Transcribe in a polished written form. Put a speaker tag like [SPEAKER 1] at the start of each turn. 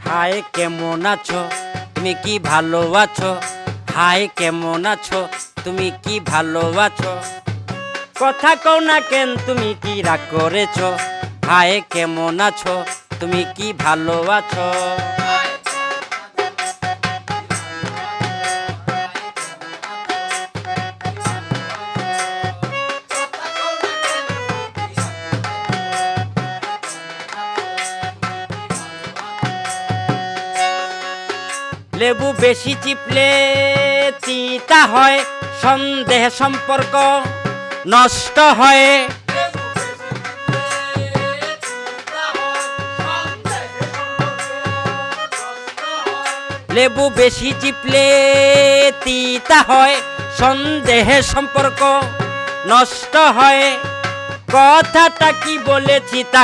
[SPEAKER 1] High কেমন আছো, তুমি কি ভালো আছো? হাই কেমন আছো, তুমি কি ভালো আছো? কথা কও না কেন, তুমি কি রাগ করেছো? হাই কেমন আছো, তুমি কি ভালো আছো? লেবু বেশি চিপলে তিতা হয়, সন্দেহ সম্পর্ক নষ্ট হয়। লেবু বেশি চিপলে তিতা হয়, সন্দেহে সম্পর্ক নষ্ট হয়। কথাটা কি বলেছি তা